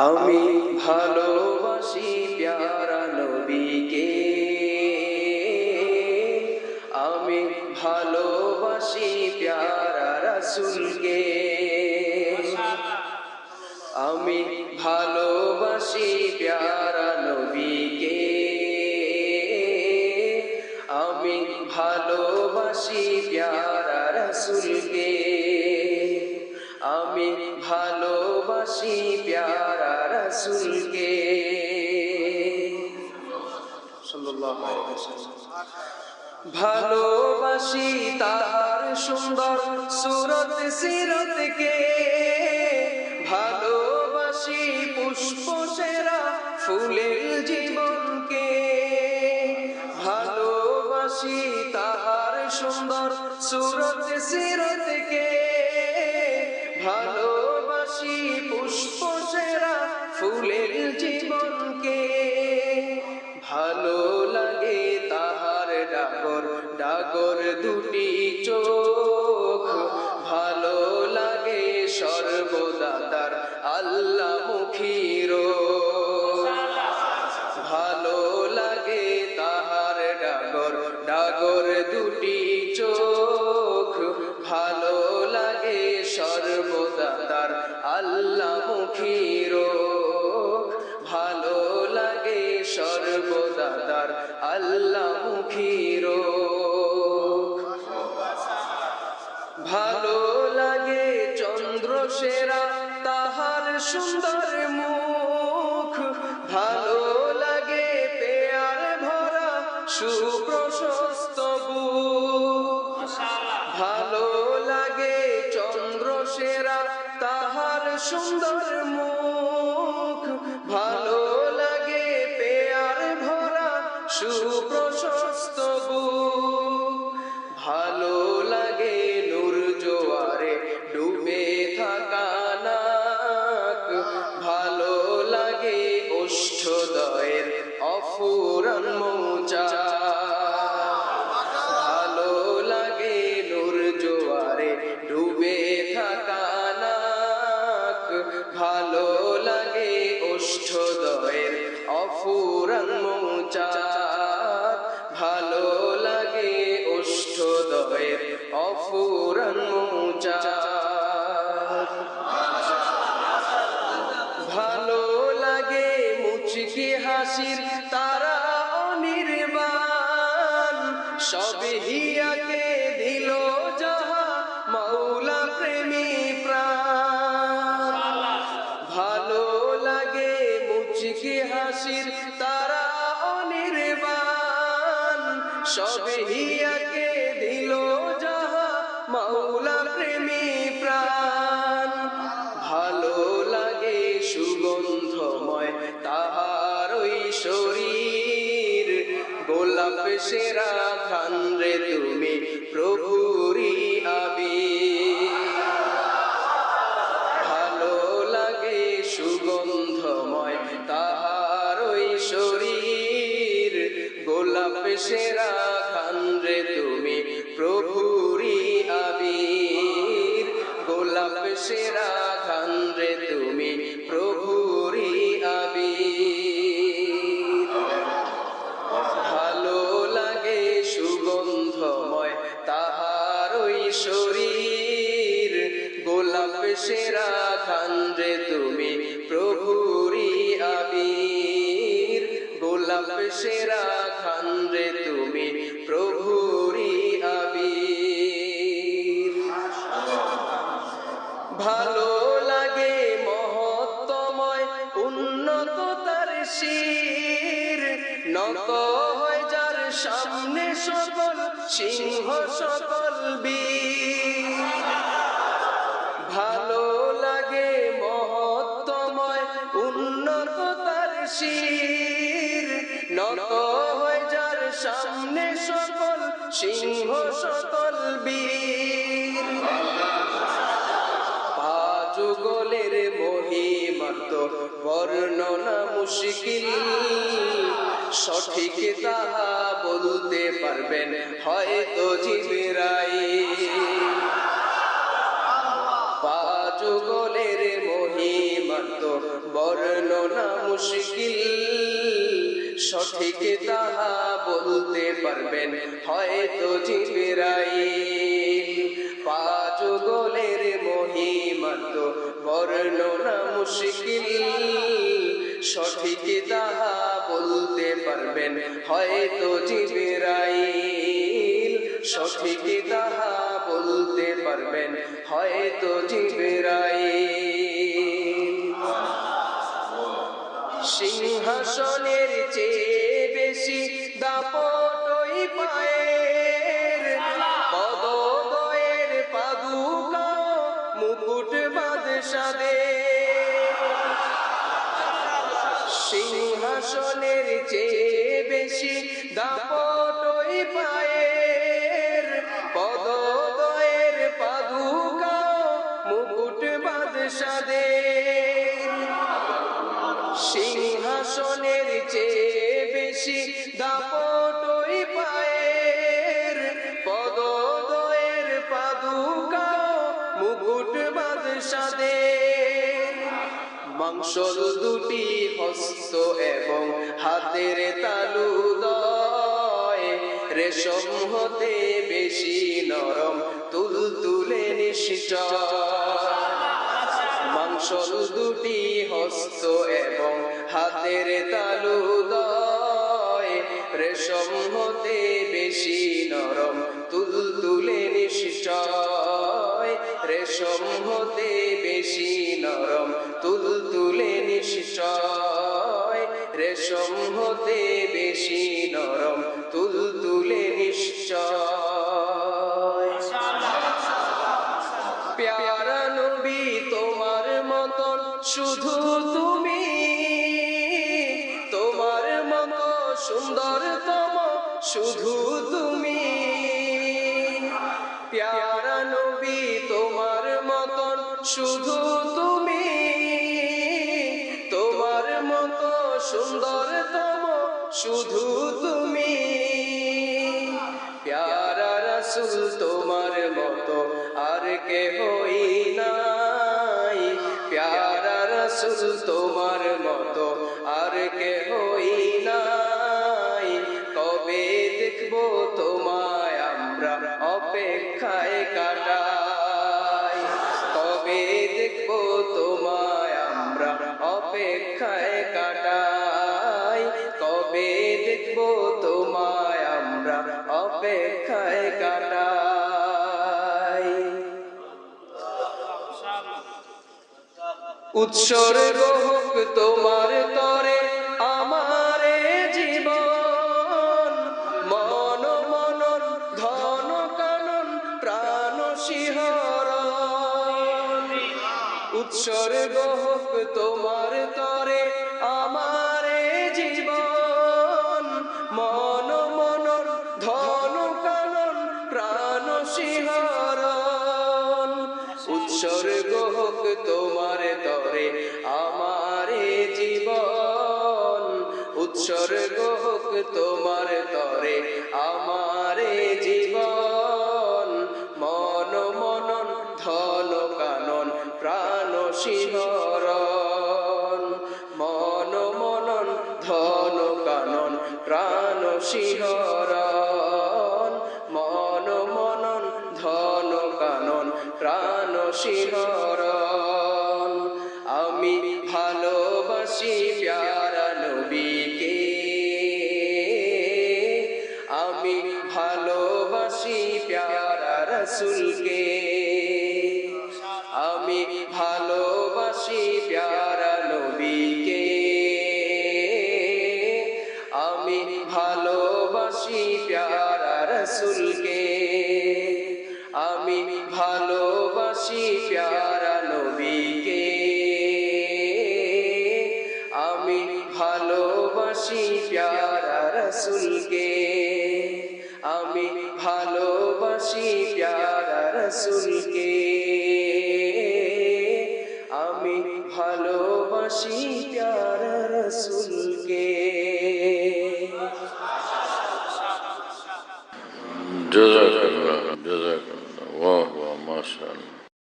আমি ভালোবাসি প্যারা নবীকে, আমি ভালোবাসি প্যারা রাসূলকে, আমি ভালোবাসি প্যারা নবীকে, আমি ভালোবাসি প্যারা রাসূলকে, আমি ভালোবাসি প্যারা রাসূলকে সাল্লাল্লাহু আলাইহি ওয়াসাল্লাম। ভালোবাসি তার সুন্দর সুরত সিরতকে, ভালোবাসি পুষ্প সেরা ফুলের জীবনকে, ভালোবাসি তার সুন্দর সুরত সিরতকে, ভালোবাসি পুষ্প সেরা ফুলের জীবনকে, ভালো লাগে তাহার ডাগর ডাগর দুটি চোখ, ভালো লাগে সর্বদা তার আল্লাহমুখী রূপ, ভালো লাগে তাহার ডাগর ডাগর দুটি চোখ, ভালো লাগে সর্বদা তার আল্লাহমুখী রূপ, ভালো লাগে সর্বদা তার আল্লাহমুখী রূপ, ভালো লাগে চন্দ্র সেরা তাহার সুন্দর মুখ, ভালো লাগে পেয়ার ভরা সুপ্রশস্ত বুক, ভালো লাগে চন্দ্র সেরা তাহার সুন্দর মুখ, ভালো লাগে পেয়ার ভরা সুপ্রশস্ত বুক, ভালো লাগে নূর জোয়ারে ডুবে থাকা নাক, ভালো লাগে ওষ্ঠদয়ের অফুরান মৌচা, ভালো লাগে নূর জোয়ারে ডুবে থাকা নাক, ভালো লাগে ওষ্ঠদয়ের অফুরান মৌচা, ভালো লাগে ওষ্ঠদয়ের অফুরান মৌচা, ভালো লাগে মুচকি হাসির তারা অনির্বাণ, সবে হিয়াকে দিল যাহা মাওলা প্রেমী প্রাণ, ভালো লাগে মুচকি হাসির তারা অনির্বাণ, সবে হিয়াকে দিল যাহা মাওলা প্রেমী প্রাণ, ভালো লাগে সুগন্ধময় তাহার ওই শরীর, গোলাপ সেরা ঘ্রাণ রে তুমি প্রভুরি আবির, ভালো লাগে সুগন্ধময় তাহার ওই শরীর, গোলাপ সেরা ঘ্রাণ রে তুমি প্রভুরি আবির, গোলাপ সেরা ঘ্রাণ রে তুমি প্রভুরি আবির, ভালো লাগে সুগন্ধময় তাহার ওই শরীর, গোলাপ সেরা ঘ্রাণ রে তুমি প্রভুরি আবির, গোলাপ সেরা ঘ্রাণ রে তুমি প্রভুরি আবির, ভালো লাগে মহত্তময় উন্নত তার শির, নত হয় যার সামনে সকল সিংহ সকল বীর, ভালো লাগে মহত্তময় উন্নত তার শির, নত হয় যার সামনে সকল সিংহ সকল বীর, যুগলের মহিমার্ত বর্ণনা মুশকিল, সঠিক তাহা বলতে পারবেন হয়তো জিবরাইল, যুগলের মহিমা তো বর্ণনা মুশকিল সঠিক তাহা বলতে পারবেন হয়তো জিবরাইল পাঁচ যুগলের মহিমা তো বর্ণনা মুশকিল সঠিক তাহা বলতে পারবেন হয়তো জিবরাইল সঠিক তাহা বলতে পারবেন হয়তো জিবরাইল সিংহাসনের চেয়ে বেশি দাপট ওই পায়ের পদদ্বয়ের পাদুকা মুকুট বাদশাদের সিংহাসনের চেয়ে বেশি দাপট ওই পায়ের পদদ্বয়ের পাদুকা মুকুট বাদশাদের সিংহাসনের চেয়ে বেশি দাপট ওই পায়ের পদদ্বয়ের পাদুকা মুকুট বাদশাদের মাংসল দুটি হস্ত এবং হাতের তালুদয় রেশম হতে বেশি নরম তুলতুলে নিশ্চয় মাংসল দুটি হস্ত এবং হাতের তালুদয় রেশম হতে বেশি নরম তুলতুলে নিশ্চয় রেশম হতে বেশি নরম তুলতুলে নিশ্চয় রেশম হতে বেশি নরম তুলতুলে নিশ্চয় প্যারা নবী তোমার মতন শুধু তুমি তোমার মতো সুন্দরতম শুধু তুমি প্যারা নবী তোমার মতন শুধু তুমি তোমার মতো সুন্দরতম শুধু তুমি প্যারা রাসূল তোমার মতো আর কেহই নাই প্যারা রাসূল তোমার মতো আর কেহই নাই কবে দেখবো তোমায় আমরা অপেক্ষায় কাটাই কবে দেখবো তোমায় আমরা অপেক্ষায় কাটাই কবে দেখবো তোমায় আমরা অপেক্ষায় কাটাই উৎসর্গ হোক তোমার তরে আমার জীবন মন মনন ধন কানন প্রাণ শিহরণ উৎসর্গ হোক তোমার তরে আমার জীবন মন মনন ধন কানন প্রাণ শিহরণ উৎসর্গ হোক তোমার তরে আমার জীবন উৎসর্গ হোক তোমার তরে আমার জীবন মন মনন ধন কানন প্রাণ শিহরণ মন মনন ধন কানন প্রাণ শিহরণ মন মনন ধন কানন প্রাণ শিহরণ আমি ভালোবাসি প্যারা নবীকে আমি ভালোবাসি প্যারা রাসূলকে আমি ভালোবাসি প্যারা নবীকে আমি ভালোবাসি প্যারা রাসূলকে আমি ভালোবাসি প্যারা নবীকে আমি ভালোবাসি প্যারা রাসূলকে আমি ভালোবাসি প্যারা রাসূলকে আমি ভালোবাসি